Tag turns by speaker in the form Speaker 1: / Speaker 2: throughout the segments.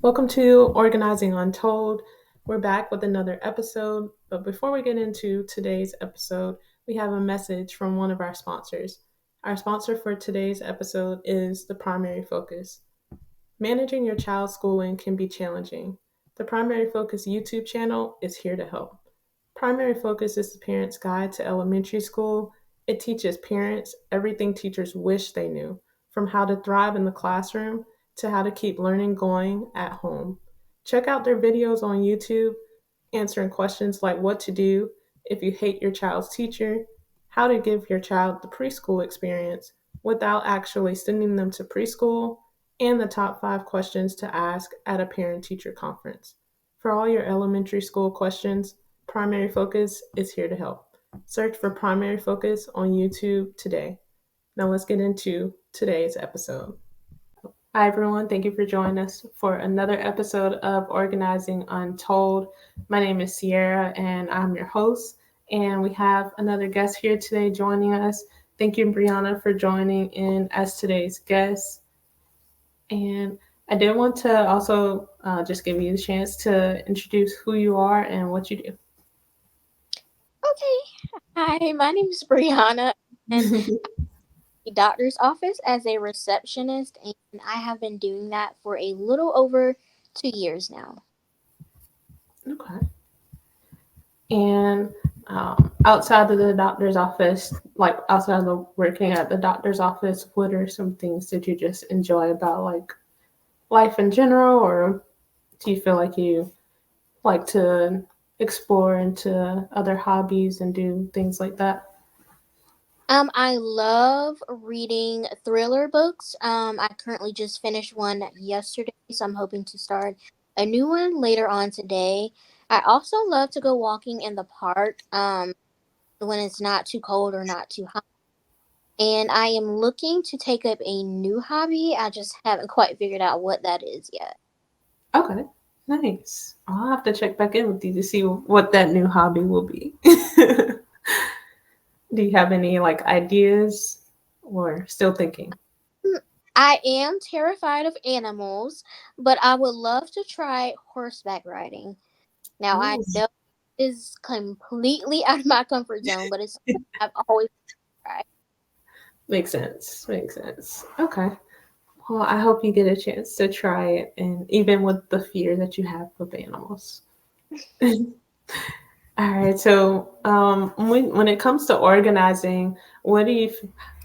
Speaker 1: Welcome to Organizing Untold. We're back with another episode, but before we get into today's episode, we have a message from one of our sponsors. Our sponsor for today's episode is the Primary Focus. Managing your child's schooling can be challenging. The Primary Focus YouTube channel is here to help. Primary Focus is the parent's guide to elementary school. It teaches parents everything teachers wish they knew, from how to thrive in the classroom to how to keep learning going at home. Check out their videos on YouTube, answering questions like what to do if you hate your child's teacher, how to give your child the preschool experience without actually sending them to preschool, and the top 5 questions to ask at a parent teacher conference. For all your elementary school questions, Primary Focus is here to help. Search for Primary Focus on YouTube today. Now let's get into today's episode. Hi, everyone. Thank you for joining us for another episode of Organizing Untold. My name is Sierra, and I'm your host. And we have another guest here today joining us. Thank you, Brianna, for joining in as today's guest. And I did want to also just give you the chance to introduce who you are and what you
Speaker 2: Okay. Hi, my name is Brianna, and
Speaker 1: do.
Speaker 2: a doctor's office as a receptionist, and I have been doing that for a little over 2 years now.
Speaker 1: Okay. And outside of the doctor's office, like outside of working at the doctor's office, what are some things that you just enjoy about like life in general, or do you feel like you like to explore into other hobbies and do things like that?
Speaker 2: I love reading thriller books. I currently just finished one yesterday, so I'm hoping to start a new one later on today. I also love to go walking in the park, when it's not too cold or not too hot. And I am looking to take up a new hobby. I just haven't quite figured out what that is yet.
Speaker 1: Okay, nice. I'll have to check back in with you to see what that new hobby will be. Do you have any like ideas or still thinking?
Speaker 2: Mm, I am terrified of animals, but I would love to try horseback riding. Now, I
Speaker 1: Ooh.
Speaker 2: know it is completely out of my comfort zone, but it's something I've always tried.
Speaker 1: Makes sense. Makes sense. Okay. Well, I hope you get a chance to try it, and even with the fear that you have of animals. All right. So, when it comes to organizing, what do you,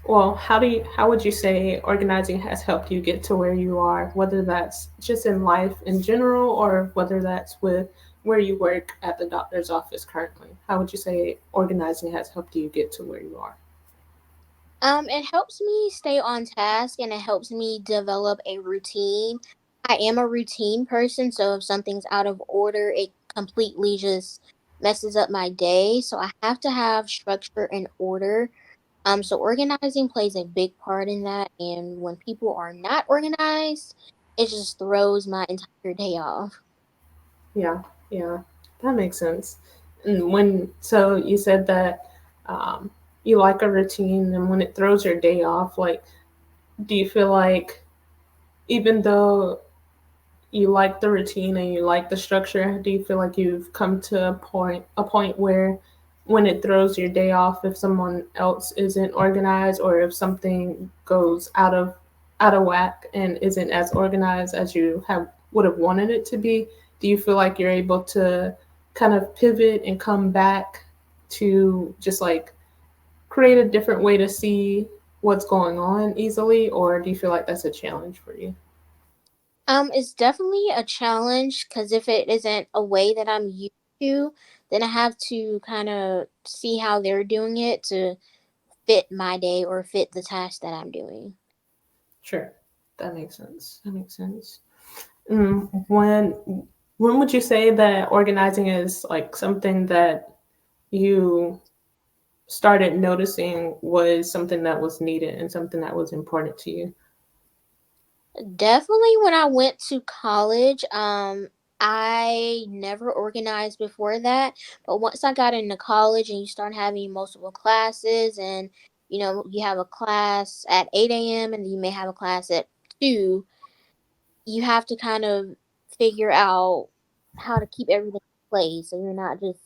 Speaker 1: well, how would you say organizing has helped you get to where you are? Whether that's just in life in general, or whether that's with where you work at the doctor's office currently. How would you say organizing has helped you get to where you are?
Speaker 2: It helps me stay on task and it helps me develop a routine. I am a routine person, so if something's out of order, it completely just messes up my day. So I have to have structure and order. So organizing plays a big part in that, and when people are not organized, it just throws my entire day off.
Speaker 1: Yeah, yeah, that makes sense. And so you said that um, you like a routine, and when it throws your day off, like, do you feel like even though you like the routine and you like the structure, do you feel like you've come to a point where when it throws your day off, if someone else isn't organized or if something goes out of whack and isn't as organized as you have would have wanted it to be, do you feel like you're able to kind of pivot and come back to just like create a different way to see what's going on easily, or do you feel like that's a challenge for you?
Speaker 2: It's definitely a challenge because if it isn't a way that I'm used to, then I have to kind of see how they're doing it to fit my day or fit the task that I'm doing.
Speaker 1: Sure, that makes sense. That makes sense. When would you say that organizing is like something that you started noticing was something that was needed and something that was important to you?
Speaker 2: Definitely when I went to college, I never organized before that, but once I got into college and you start having multiple classes and you have a class at 8 a.m. and you may have a class at 2, you have to kind of figure out how to keep everything in place so you're not just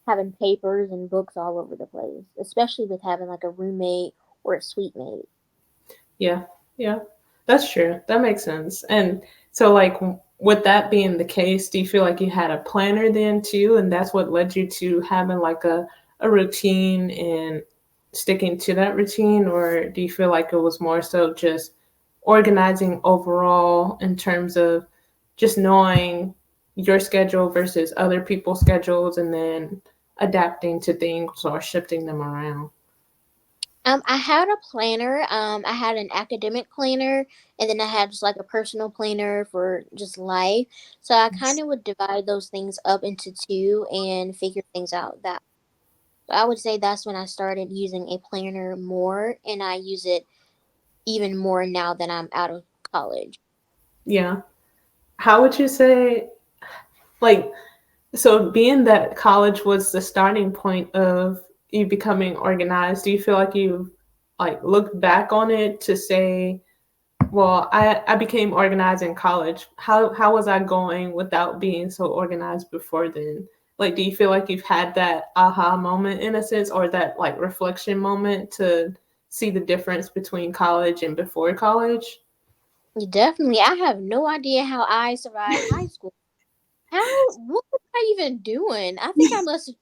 Speaker 2: having papers and books all over the place, especially with having like a roommate or a suite mate.
Speaker 1: Yeah, yeah, that's true. That makes sense. And so, like, with that being the case, do you feel like you had a planner then too, and that's what led you to having like a routine and sticking to that routine, or do you feel like it was more so just organizing overall in terms of just knowing your schedule versus other people's schedules, and then adapting to things or shifting them around?
Speaker 2: I had a planner. I had an academic planner, and then I had just like a personal planner for just life. So I kind of would divide those things up into two and figure things out that. So I would say that's when I started using a planner more, and I use it even more now that I'm out of college.
Speaker 1: Yeah. How would you say, like, so being that college was the starting point of you becoming organized, do you feel like you like looked back on it to say, well, I became organized in college. How was I going without being so organized before then? Like, do you feel like you've had that aha moment in a sense, or that like reflection moment to see the difference between college and before college?
Speaker 2: Definitely, I have no idea how I survived high school. What was I even doing? I think I must have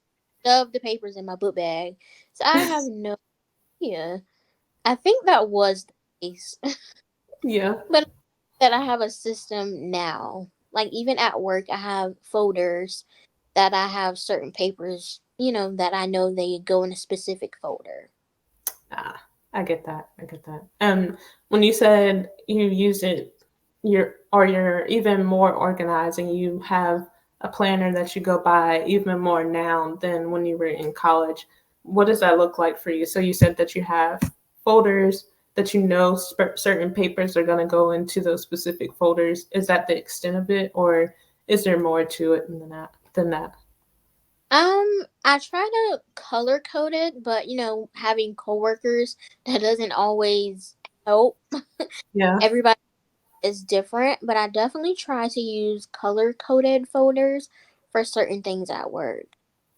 Speaker 2: shoved the papers in my book bag. So I have no idea. I think that was the case.
Speaker 1: Yeah.
Speaker 2: But that I have a system now. Like even at work, I have folders that I have certain papers, that I know they go in a specific folder.
Speaker 1: Ah, I get that. I get that. When you said you use it, you're even more organized, and you have a planner that you go by even more now than when you were in college. What does that look like for you? So you said that you have folders that you know certain papers are going to go into those specific folders. Is that the extent of it, or is there more to it than that? Than that?
Speaker 2: I try to color code it, but having coworkers that doesn't always help.
Speaker 1: Yeah.
Speaker 2: Everybody is different, but I definitely try to use color coded folders for certain things at work.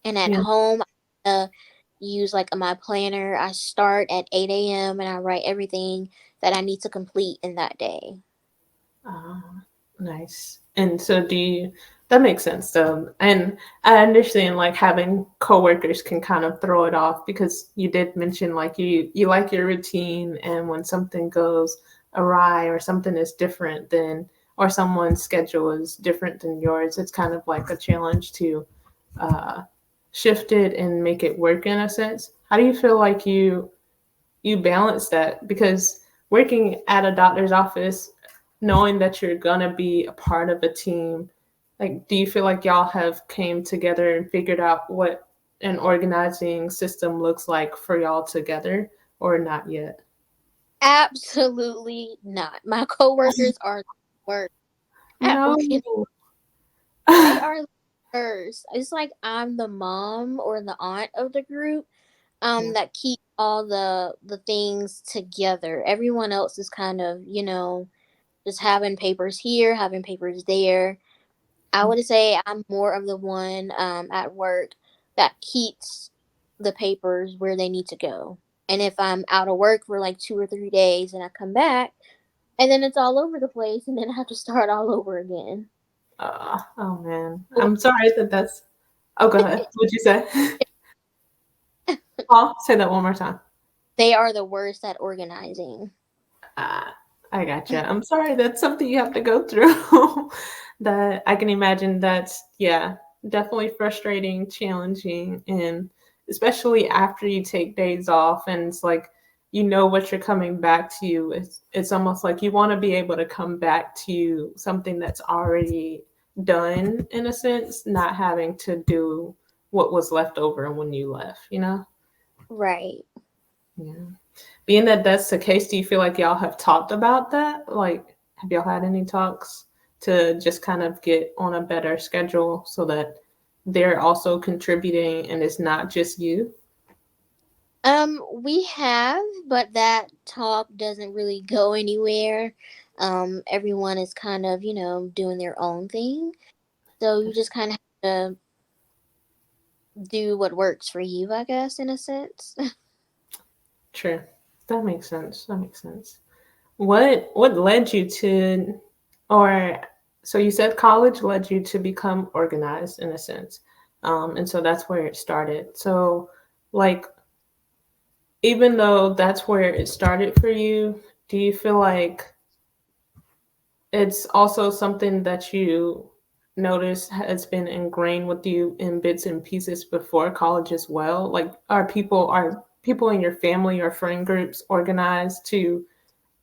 Speaker 2: And at
Speaker 1: Yeah.
Speaker 2: home, I use like my planner. I start at 8 a.m. and I write everything that I need to complete in that day.
Speaker 1: Ah, nice. And so do you, that makes sense though. And I understand like having coworkers can kind of throw it off, because you did mention like you like your routine, and when something goes awry or something is different than, or someone's schedule is different than yours, it's kind of like a challenge to uh shift it and make it work in a sense. How do you feel like you balance that? Because working at a doctor's office, knowing that you're gonna be a part of a team, like, do you feel like y'all have came together and figured out what an organizing system looks like for y'all together, or not yet?
Speaker 2: Absolutely not. My coworkers are the worst at
Speaker 1: No.
Speaker 2: organizing. They are the worst. It's like I'm the mom or the aunt of the group,
Speaker 1: Yeah.
Speaker 2: that keep all the things together. Everyone else is kind of, just having papers here, having papers there. I would say I'm more of the one at work that keeps the papers where they need to go. And if I'm out of work for like 2 or 3 days and I come back, and then it's all over the place, and then I have to start all over again.
Speaker 1: Oh man,
Speaker 2: Or
Speaker 1: I'm sorry that that's. Oh, go ahead. What'd you say? I'll say that one more time.
Speaker 2: they are the worst at organizing.
Speaker 1: Ah, I gotcha. I'm sorry that's something you have to go through. That I can imagine that's, yeah, definitely frustrating, challenging, and especially after you take days off and it's like you know what you're coming back to you. It's almost like you want to be able to come back to something that's already done in a sense, not having to do what was left over when you left, you know?
Speaker 2: Right.
Speaker 1: Yeah. Being that that's the case, do you feel like y'all have talked about that? Like, have y'all had any talks to just kind of get on a better schedule so that they're also contributing and it's not just you?
Speaker 2: We have, but that talk doesn't really go anywhere. Everyone is kind of, doing their own thing. So you just kind of have to do what works for you, I guess, in a sense.
Speaker 1: True. That makes sense. That makes sense. What led you to, or so you said college led you to become organized in a sense, and so that's where it started. So, like, even though that's where it started for you, do you feel like it's also something that you notice has been ingrained with you in bits and pieces before college as well? Like, are people in your family or friend groups organized to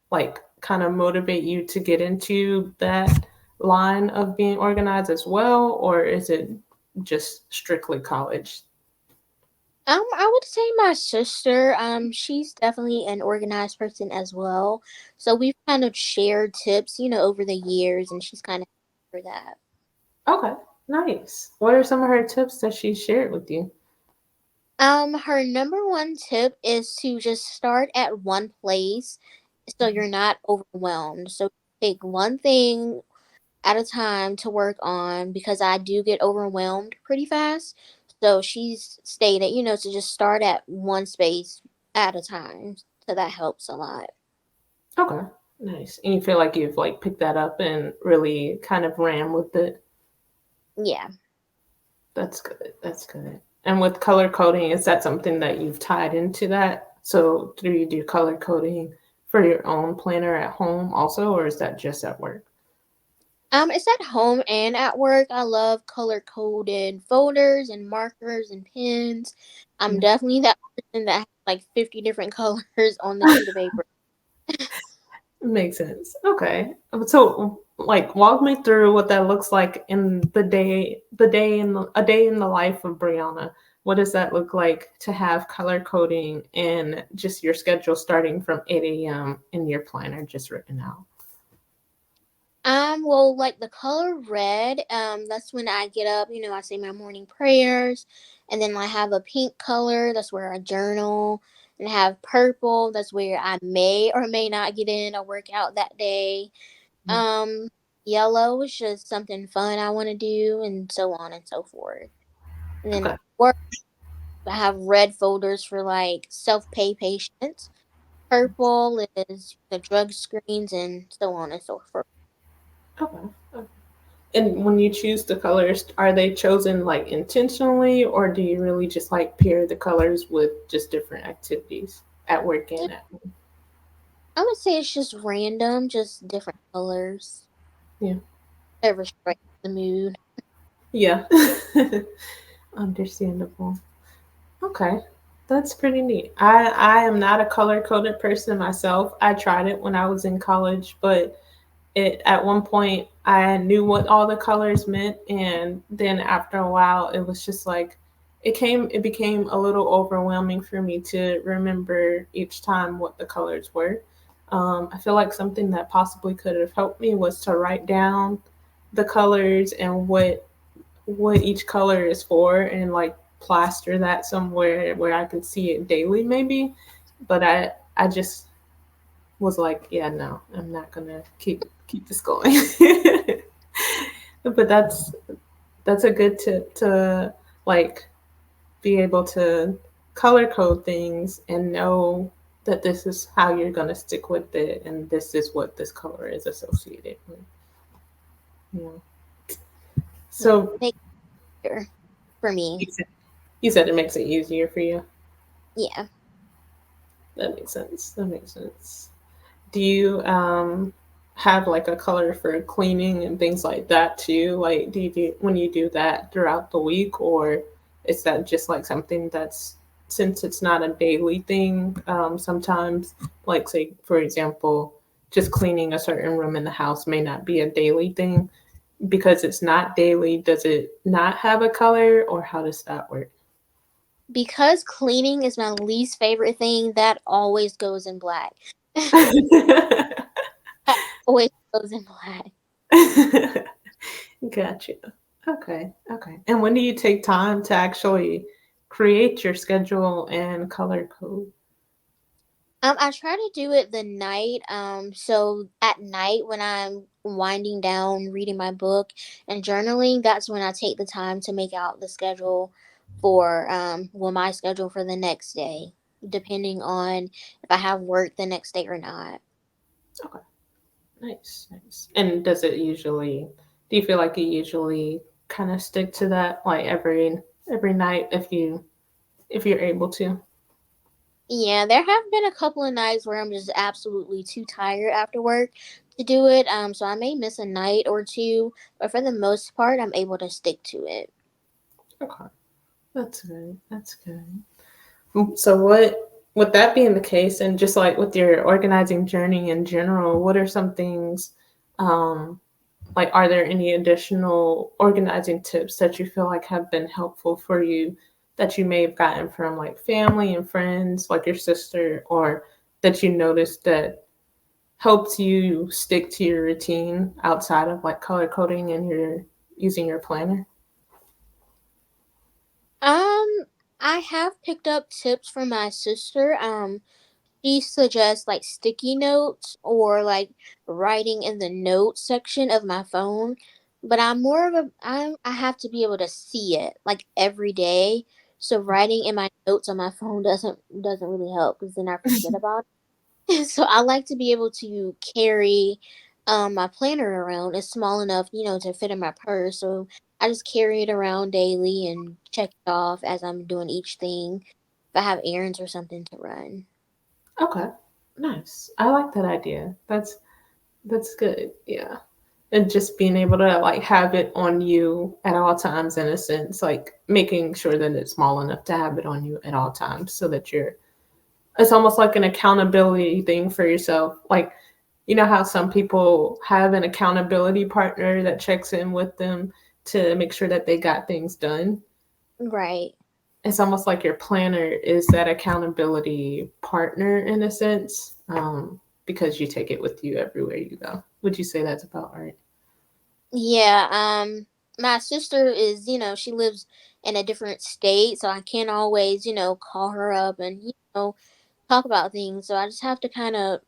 Speaker 1: like kind of motivate you to get into that line of being organized as well, or is it just strictly college?
Speaker 2: I would say my sister, she's definitely an organized person as well. So we've kind of shared tips, over the years, and she's kind of for that.
Speaker 1: Okay, nice. What are some of her tips that she shared with you?
Speaker 2: Her number one tip is to just start at one place so you're not overwhelmed. So take one thing at a time to work on because I do get overwhelmed pretty fast. So she's stated, to just start at one space at a time. So that helps a lot.
Speaker 1: Okay, nice. And you feel like you've like picked that up and really kind of ran with it.
Speaker 2: Yeah.
Speaker 1: That's good. That's good. And with color coding, is that something that you've tied into that? So do you do color coding for your own planner at home also, or is that just at work?
Speaker 2: It's at home and at work. I love color coded folders and markers and pens. I'm
Speaker 1: Yeah.
Speaker 2: definitely that person that has like 50 different colors on the sheet of paper.
Speaker 1: Makes sense. Okay. So, like, walk me through what that looks like in a day in the life of Brianna. What does that look like to have color coding and just your schedule starting from 8 a.m. in your planner just written out?
Speaker 2: Well, like the color red, that's when I get up, I say my morning prayers, and then I have a pink color, that's where I journal, and I have purple, that's where I may or may not get in a workout that day.
Speaker 1: Yeah.
Speaker 2: Um, Yellow is just something fun I want to do, and so on and so forth. And then
Speaker 1: Okay.
Speaker 2: work, I have red folders for like self-pay patients. Purple is the drug screens, and so on and so forth.
Speaker 1: Okay. And when you choose the colors, are they chosen like intentionally, or do you really just like pair the colors with just different activities at work and at home?
Speaker 2: I would say it's just random, just different colors.
Speaker 1: Yeah.
Speaker 2: Whatever strikes the mood.
Speaker 1: Yeah. Understandable. Okay. That's pretty neat. I am not a color coded person myself. I tried it when I was in college, but it at one point I knew what all the colors meant, and then after a while it was just like it became a little overwhelming for me to remember each time what the colors were. I feel like something that possibly could have helped me was to write down the colors and what each color is for, and like plaster that somewhere where I could see it daily maybe. But I just was like, yeah, no, I'm not gonna keep this going. But that's a good tip to like be able to color code things and know that this is how you're gonna stick with it, and this is what this color is associated with. Yeah.
Speaker 2: Yeah,
Speaker 1: So
Speaker 2: make sure for me.
Speaker 1: you said it makes it easier for you.
Speaker 2: Yeah.
Speaker 1: That makes sense. That makes sense. Do you have like a color for cleaning and things like that too? Like do you do when you do that throughout the week, or is that just like something that's, since it's not a daily thing, sometimes like say for example, just cleaning a certain room in the house may not be a daily thing because it's not daily, does it not have a color, or how does that work?
Speaker 2: Because cleaning is my least favorite thing, that always goes in black. That always goes in black.
Speaker 1: Gotcha. Okay. Okay. And when do you take time to actually create your schedule and color code?
Speaker 2: I try to do it the night. So at night when I'm winding down, reading my book and journaling, that's when I take the time to make out the schedule for well, my schedule for the next day, depending on if I have work the next day or not.
Speaker 1: Okay, nice, nice. And does it usually? Do you feel like you usually kind of stick to that, like every night, if you're able to?
Speaker 2: Yeah, there have been a couple of nights where I'm just absolutely too tired after work to do it. So I may miss a night or two, but for the most part, I'm able to stick to it.
Speaker 1: Okay, that's good. That's good. So what with that being the case and just like with your organizing journey in general, what are some things um like are there any additional organizing tips that you feel like have been helpful for you that you may have gotten from like family and friends like your sister or that you noticed that helps you stick to your routine outside of like color coding and your using your planner?
Speaker 2: Um, I have picked up tips from my sister. She suggests like sticky notes or like writing in the notes section of my phone. But I'm more of a I have to be able to see it like every day. So writing in my notes on my phone doesn't really help because then I forget about it. So I like to be able to carry my planner around. It's small enough, to fit in my purse. So I just carry it around daily and check it off as I'm doing each thing. If I have errands or something to run.
Speaker 1: Okay. Nice. I like that idea. That's good. Yeah. And just being able to like have it on you at all times in a sense, like making sure that it's small enough to have it on you at all times so that you're it's almost like an accountability thing for yourself. Like you know how some people have an accountability partner that checks in with them to make sure that they got things done.
Speaker 2: Right.
Speaker 1: It's almost like your planner is that accountability partner in a sense, because you take it with you everywhere you go. Would you say that's about right?
Speaker 2: Yeah, my sister is, she lives in a different state, so I can't always, call her up and, talk about things. So I just have to kind of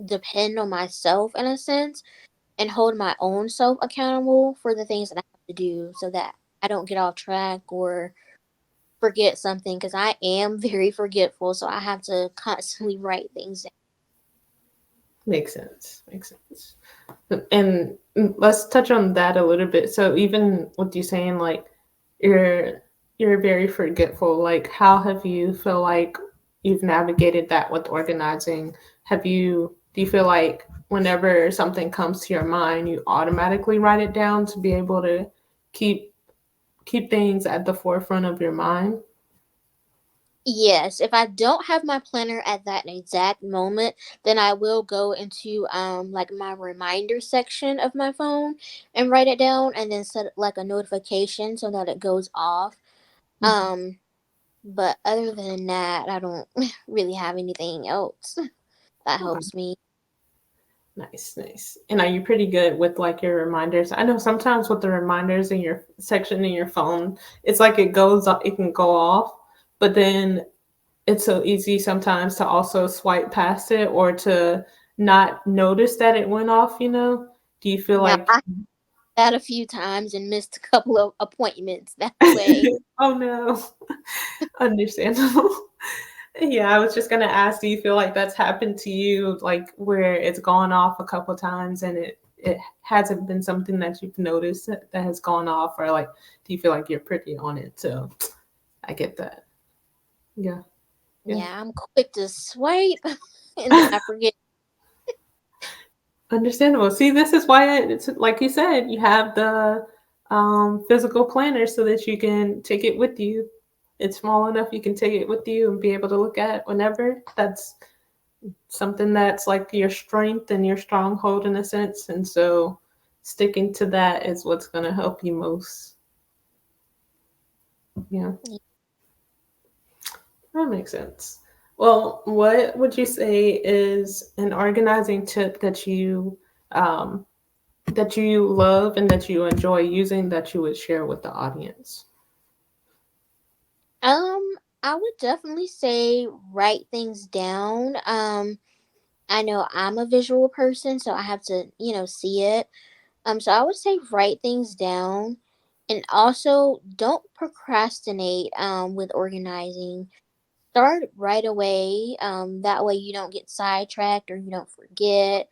Speaker 2: depend on myself in a sense and hold my own self accountable for the things that I have to do so that I don't get off track or forget something because I am very forgetful. So I have to constantly write things down.
Speaker 1: Makes sense. Makes sense. And let's touch on that a little bit. So even with you saying like you're you're very forgetful, like how have you feel like you've navigated that with organizing? Have you do you feel like whenever something comes to your mind, you automatically write it down to be able to keep keep things at the forefront of your mind?
Speaker 2: Yes, if I don't have my planner at that exact moment, then I will go into like my reminder section of my phone and write it down and then set like a notification so that it goes off.
Speaker 1: Mhm.
Speaker 2: Um but other than that, I don't really have anything else that
Speaker 1: Okay.
Speaker 2: helps me.
Speaker 1: Nice, nice. And are you pretty good with like your reminders? I know sometimes with the reminders in your section in your phone, it's like it can go off, but then it's so easy sometimes to also swipe past it or to not notice that it went off, you know? Do you feel
Speaker 2: Now,
Speaker 1: like
Speaker 2: I had that a few times and missed a couple of appointments that way.
Speaker 1: oh no, understandable. Yeah, I was just gonna ask, do you feel like that's happened to you, like where it's gone off a couple times and it hasn't been something that you've noticed that has gone off, or like do you feel like you're pretty on it? So I get that. Yeah, yeah.
Speaker 2: Yeah, I'm quick to swipe and then I forget.
Speaker 1: Understandable. See, this is why it's like you said, you have the physical planner so that you can take it with you. It's small enough you can take it with you and be able to look at whenever. That's something that's like your strength and your stronghold in a sense. And so sticking to that is what's going to help you most. Yeah, that makes sense. Well, what would you say is an organizing tip um, that you love and that you enjoy using that you would share with the audience?
Speaker 2: I would definitely say write things down. I know I'm a visual person, so I have to, see it. So I would say write things down, and also don't procrastinate with organizing. Start right away. That way you don't get sidetracked or you don't forget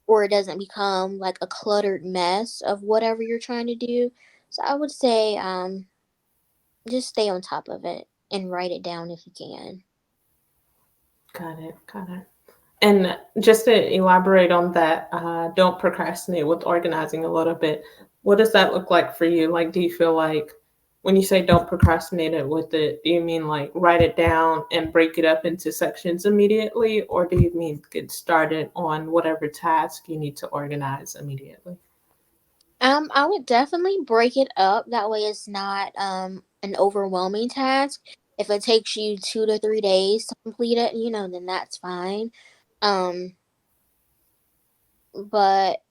Speaker 2: or it doesn't become like a cluttered mess of whatever you're trying to do. So I would say just stay on top of it and write it down if you can.
Speaker 1: Got it. Got it. And just to elaborate on that, don't procrastinate with organizing a little bit. What does that look like for you? Like, do you feel like when you say don't procrastinate it with it, do you mean like write it down and break it up into sections immediately? Or do you mean get started on whatever task you need to organize immediately?
Speaker 2: I would definitely break it up. That way it's not an overwhelming task. If it takes you 2 to 3 days to complete it, then that's fine. Um, but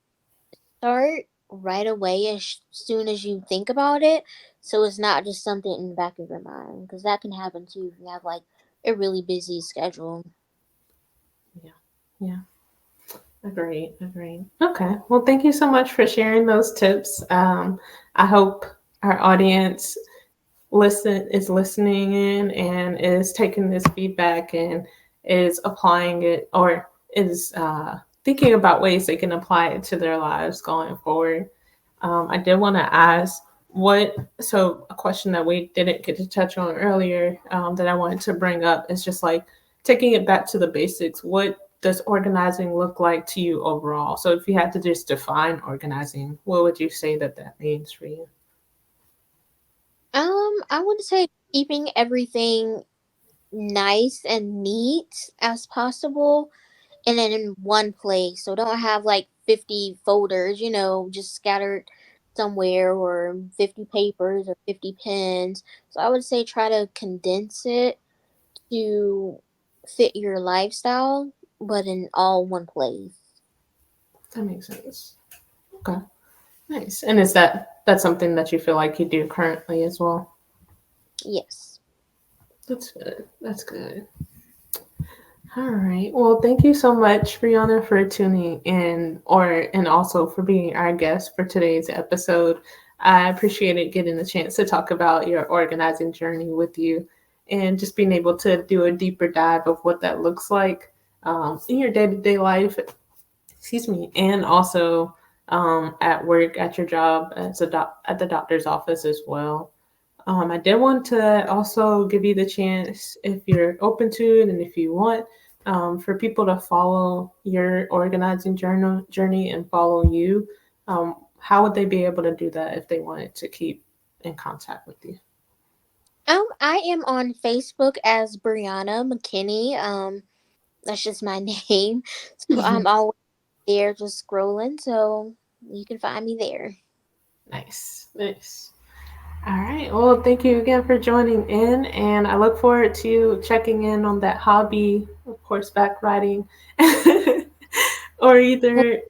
Speaker 2: start right away as soon as you think about it, so it's not just something in the back of your mind, because that can happen too if you have like a really busy schedule.
Speaker 1: Yeah. Yeah. Agreed. Agreed. Okay. Well, thank you so much for sharing those tips. I hope our audience listening in and is taking this feedback and is applying it or is thinking about ways they can apply it to their lives going forward. I did want to ask a question that we didn't get to touch on earlier that I wanted to bring up is just like taking it back to the basics. What does organizing look like to you overall? So if you had to just define organizing, what would you say that means for you?
Speaker 2: I would say keeping everything nice and neat as possible and then in one place. So don't have like 50 folders, just scattered somewhere or 50 papers or 50 pens. So I would say try to condense it to fit your lifestyle, but in all one place.
Speaker 1: That makes sense. Okay. Nice. And is that's something that you feel like you do currently as well?
Speaker 2: Yes.
Speaker 1: That's good. That's good. All right. Well, thank you so much, Brianna, for tuning in and also for being our guest for today's episode. I appreciated getting the chance to talk about your organizing journey with you and just being able to do a deeper dive of what that looks like in your day-to-day life, excuse me, and also at work, at your job, at the doctor's office as well. I did want to also give you the chance, if you're open to it and if you want, for people to follow your organizing journey and follow you. How would they be able to do that if they wanted to keep in contact with you?
Speaker 2: I am on Facebook as Brianna McKinney. That's just my name. So I'm always there just scrolling, so you can find me there.
Speaker 1: Nice, nice. All right. Well, thank you again for joining in, and I look forward to checking in on that hobby of horseback riding, or either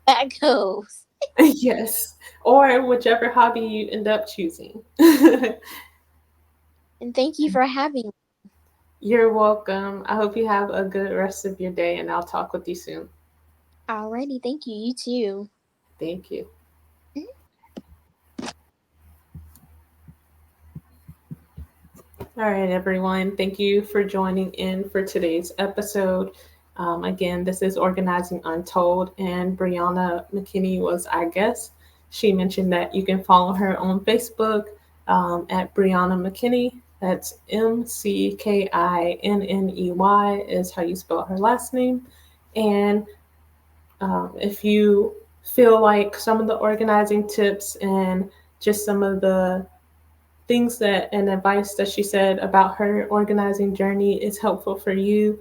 Speaker 2: That goes.
Speaker 1: yes, or whichever hobby you end up choosing.
Speaker 2: And thank you for having me.
Speaker 1: You're welcome. I hope you have a good rest of your day, and I'll talk with you soon.
Speaker 2: Alrighty, thank you. You too.
Speaker 1: Thank you. All right, everyone. Thank you for joining in for today's episode. Again, this is Organizing Untold, and Brianna McKinney was our guest. She mentioned that you can follow her on Facebook at Brianna McKinney. That's McKinney is how you spell her last name. And if you feel like some of the organizing tips and just some of the things that and advice that she said about her organizing journey is helpful for you,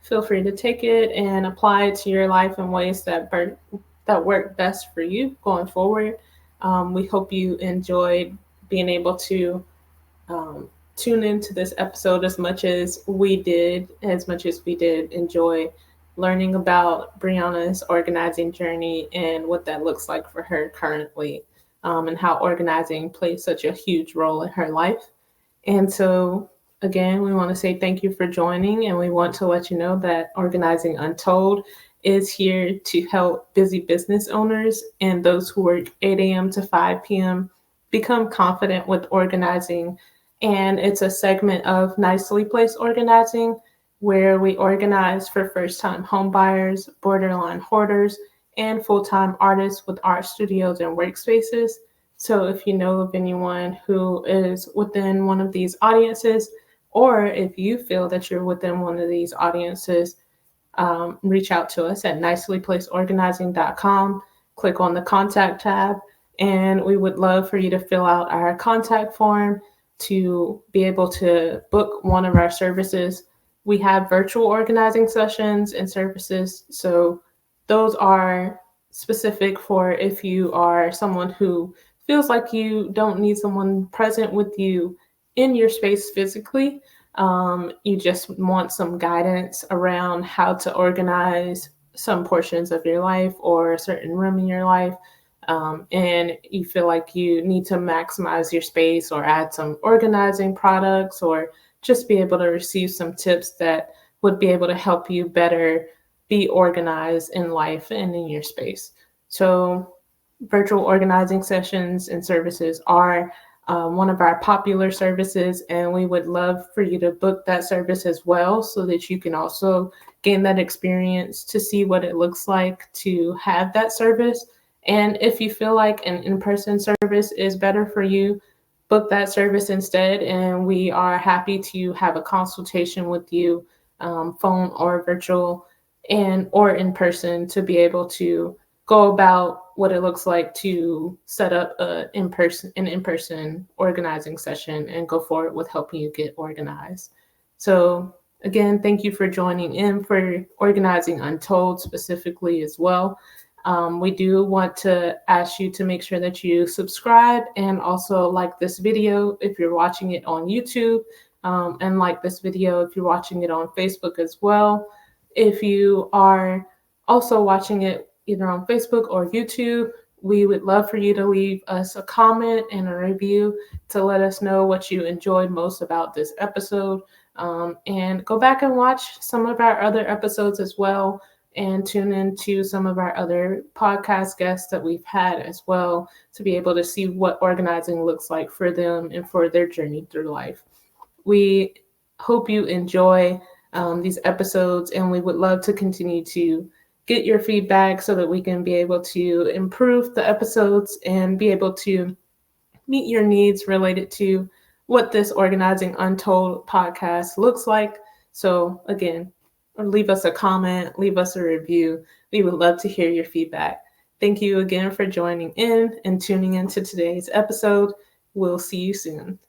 Speaker 1: feel free to take it and apply it to your life in ways that work best for you going forward. We hope you enjoyed being able to um, tune into this episode as much as we did enjoy learning about Brianna's organizing journey and what that looks like for her currently, and how organizing plays such a huge role in her life. And so, Again, we want to say thank you for joining, and we want to let you know that Organizing Untold is here to help busy business owners and those who work 8 a.m. to 5 p.m. become confident with organizing. And it's a segment of Nicely Placed Organizing where we organize for first time homebuyers, borderline hoarders, and full time artists with art studios and workspaces. So if you know of anyone who is within one of these audiences, or if you feel that you're within one of these audiences, reach out to us at nicelyplacedorganizing.com. Click on the contact tab, and we would love for you to fill out our contact form to be able to book one of our services. We have virtual organizing sessions and services, so those are specific for if you are someone who feels like you don't need someone present with you in your space physically. You just want some guidance around how to organize some portions of your life or a certain room in your life. And you feel like you need to maximize your space or add some organizing products or just be able to receive some tips that would be able to help you better be organized in life and in your space. So, virtual organizing sessions and services are one of our popular services, and we would love for you to book that service as well so that you can also gain that experience to see what it looks like to have that service. And if you feel like an in person service is better for you, book that service instead. And we are happy to have a consultation with you, phone or virtual, and or in person to be able to go about what it looks like to set up an in person organizing session and go forward with helping you get organized. So again, thank you for joining in for Organizing Untold specifically as well. We do want to ask you to make sure that you subscribe and also like this video if you're watching it on YouTube, and like this video if you're watching it on Facebook as well. If you are also watching it either on Facebook or YouTube, we would love for you to leave us a comment and a review to let us know what you enjoyed most about this episode. And go back and watch some of our other episodes as well, and tune into some of our other podcast guests that we've had as well to be able to see what organizing looks like for them and for their journey through life. We hope you enjoy these episodes, and we would love to continue to get your feedback so that we can be able to improve the episodes and be able to meet your needs related to what this Organizing Untold podcast looks like. So, again, leave us a comment, leave us a review. We would love to hear your feedback. Thank you again for joining in and tuning into today's episode. We'll see you soon.